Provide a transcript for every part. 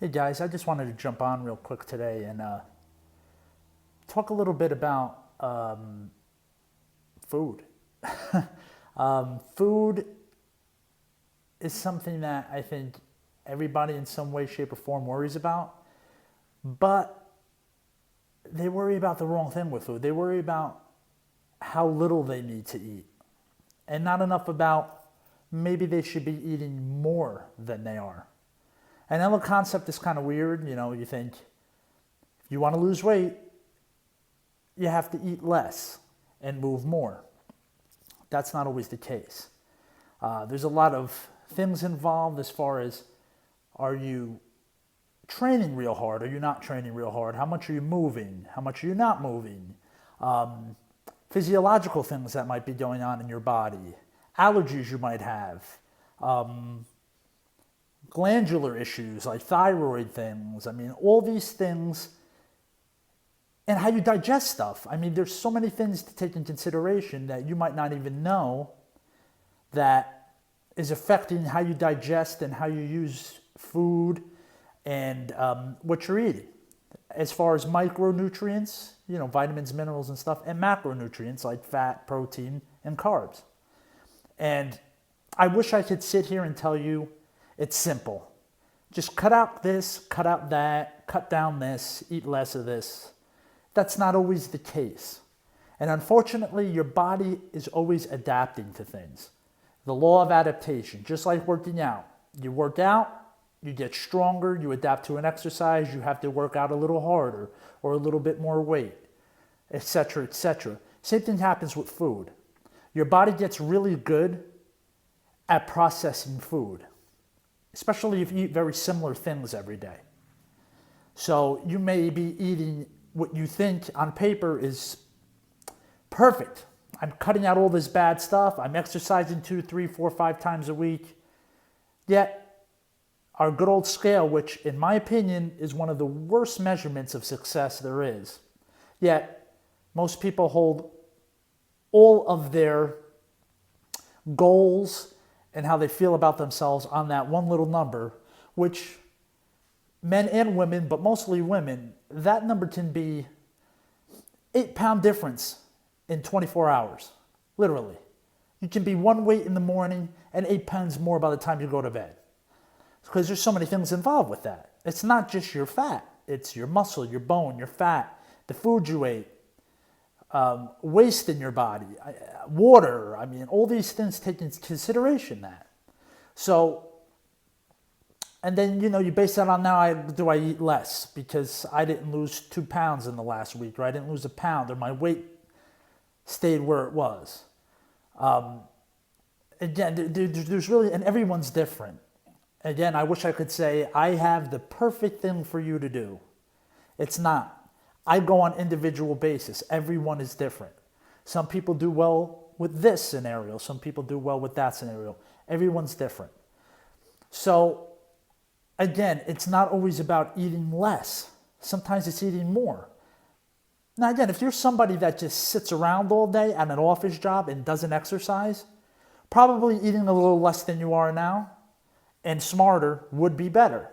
Hey guys, I just wanted to jump on real quick today and talk a little bit about food. Food is something that I think everybody in some way, shape, or form worries about, but they worry about the wrong thing with food. They worry about how little they need to eat and not enough about maybe they should be eating more than they are. And then the concept is kind of weird. You know, you think if you want to lose weight, you have to eat less and move more. That's not always the case. There's a lot of things involved as far as, are you training real hard? Are you not training real hard? How much are you moving? How much are you not moving? Physiological things that might be going on in your body. Allergies you might have. Glandular issues like thyroid things. I mean, all these things, and how you digest stuff. I mean, there's so many things to take in consideration that you might not even know that is affecting how you digest and how you use food and what you're eating. As far as micronutrients, you know, vitamins, minerals, and stuff, and macronutrients like fat, protein, and carbs. And I wish I could sit here and tell you it's simple. Just cut out this, cut out that, cut down this, eat less of this. That's not always the case. And unfortunately, your body is always adapting to things. The law of adaptation, just like working out. You work out, you get stronger, you adapt to an exercise, you have to work out a little harder or a little bit more weight, etc., etc. Same thing happens with food. Your body gets really good at processing food, especially if you eat very similar things every day. So you may be eating what you think on paper is perfect. I'm cutting out all this bad stuff. I'm exercising 2, 3, 4, 5 times a week. Yet our good old scale, which in my opinion is one of the worst measurements of success there is, yet most people hold all of their goals and how they feel about themselves on that one little number, which men and women, but mostly women, that number can be 8-pound difference in 24 hours, literally. You can be one weight in the morning and 8 pounds more by the time you go to bed. Because there's so many things involved with that. It's not just your fat. It's your muscle, your bone, your fat, the food you ate, waste in your body, water. I mean, all these things take into consideration that. So, and then, you know, you base that on now, do I eat less? Because I didn't lose 2 pounds in the last week, or I didn't lose a pound, or my weight stayed where it was. Again, there's really, and everyone's different. Again, I wish I could say I have the perfect thing for you to do. It's not. I go on individual basis. Everyone is different. Some people do well with this scenario. Some people do well with that scenario. Everyone's different. So, again, it's not always about eating less. Sometimes it's eating more. Now, again, if you're somebody that just sits around all day at an office job and doesn't exercise, probably eating a little less than you are now and smarter would be better.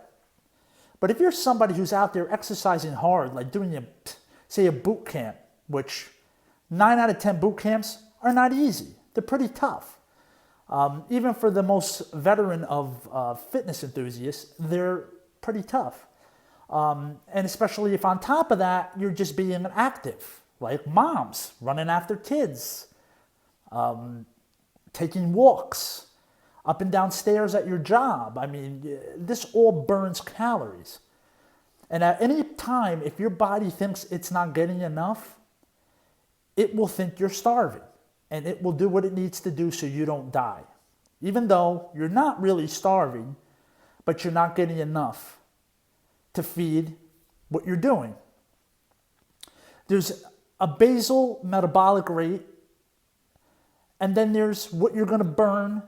But if you're somebody who's out there exercising hard, like doing a boot camp, which 9 out of 10 boot camps are not easy. They're pretty tough. Even for the most veteran of fitness enthusiasts, they're pretty tough. And especially if on top of that, you're just being active, like moms running after kids, taking walks, up and down stairs at your job. I mean, this all burns calories. And at any time, if your body thinks it's not getting enough, it will think you're starving. And it will do what it needs to do so you don't die. Even though you're not really starving, but you're not getting enough to feed what you're doing. There's a basal metabolic rate, and then there's what you're going to burn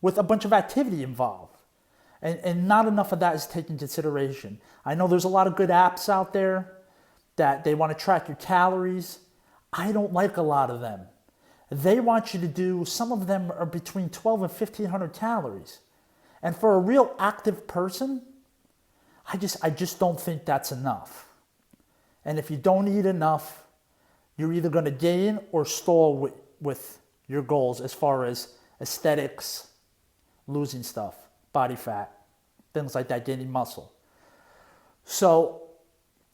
with a bunch of activity involved. And not enough of that is taken into consideration. I know there's a lot of good apps out there that they want to track your calories. I don't like a lot of them. They want you to do, some of them are between 12 and 1,500 calories. And for a real active person, I just don't think that's enough. And if you don't eat enough, you're either going to gain or stall with your goals as far as aesthetics, losing stuff, body fat, things like that, gaining muscle. So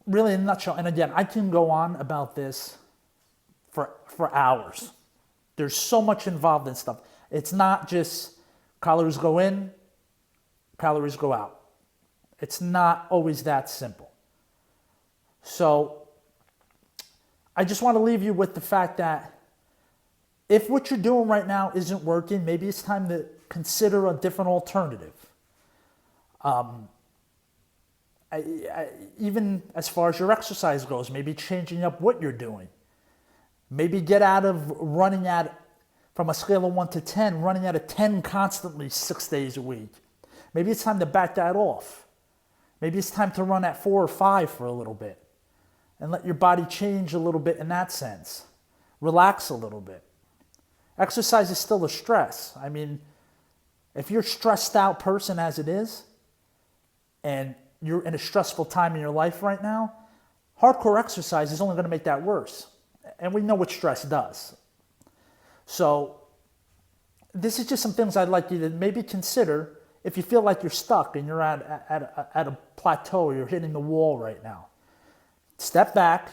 really in a nutshell, and again, I can go on about this for hours. There's so much involved in stuff. It's not just calories go in, calories go out. It's not always that simple. So I just want to leave you with the fact that if what you're doing right now isn't working, maybe it's time to consider a different alternative. Even as far as your exercise goes, maybe changing up what you're doing. Maybe get out of running from a scale of 1 to 10, running at a 10 constantly 6 days a week. Maybe it's time to back that off. Maybe it's time to run at 4 or 5 for a little bit and let your body change a little bit in that sense. Relax a little bit. Exercise is still a stress. I mean, if you're a stressed out person as it is, and you're in a stressful time in your life right now, hardcore exercise is only going to make that worse. And we know what stress does. So this is just some things I'd like you to maybe consider if you feel like you're stuck and you're at a plateau or you're hitting the wall right now. Step back,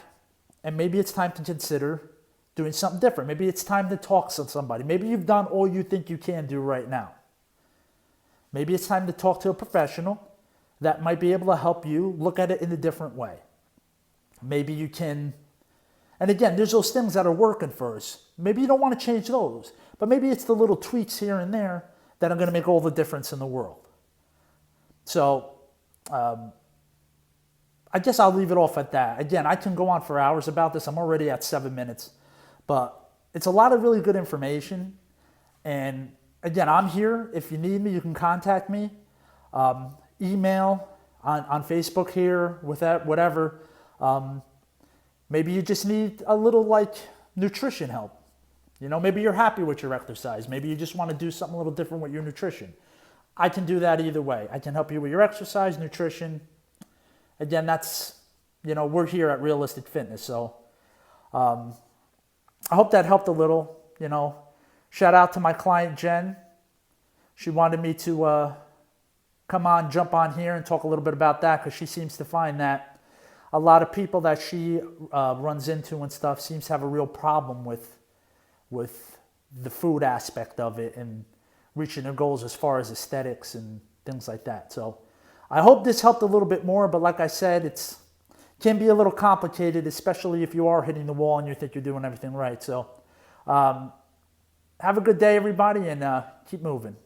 and maybe it's time to consider doing something different. Maybe it's time to talk to somebody. Maybe you've done all you think you can do right now. Maybe it's time to talk to a professional that might be able to help you look at it in a different way. Maybe you can, and again, there's those things that are working for us. Maybe you don't want to change those, but maybe it's the little tweaks here and there that are going to make all the difference in the world. So I guess I'll leave it off at that. Again, I can go on for hours about this. I'm already at 7 minutes, but it's a lot of really good information. And again, I'm here. If you need me, you can contact me. Email, on Facebook here, with that, whatever. Maybe you just need a little nutrition help. Maybe you're happy with your exercise. Maybe you just want to do something a little different with your nutrition. I can do that either way. I can help you with your exercise, nutrition. Again, that's, we're here at Realistic Fitness. So I hope that helped a little. Shout out to my client, Jen. She wanted me to jump on here and talk a little bit about that, because she seems to find that a lot of people that she runs into and stuff seems to have a real problem with the food aspect of it and reaching their goals as far as aesthetics and things like that. So I hope this helped a little bit more, but like I said, it can be a little complicated, especially if you are hitting the wall and you think you're doing everything right. So have a good day, everybody, and keep moving.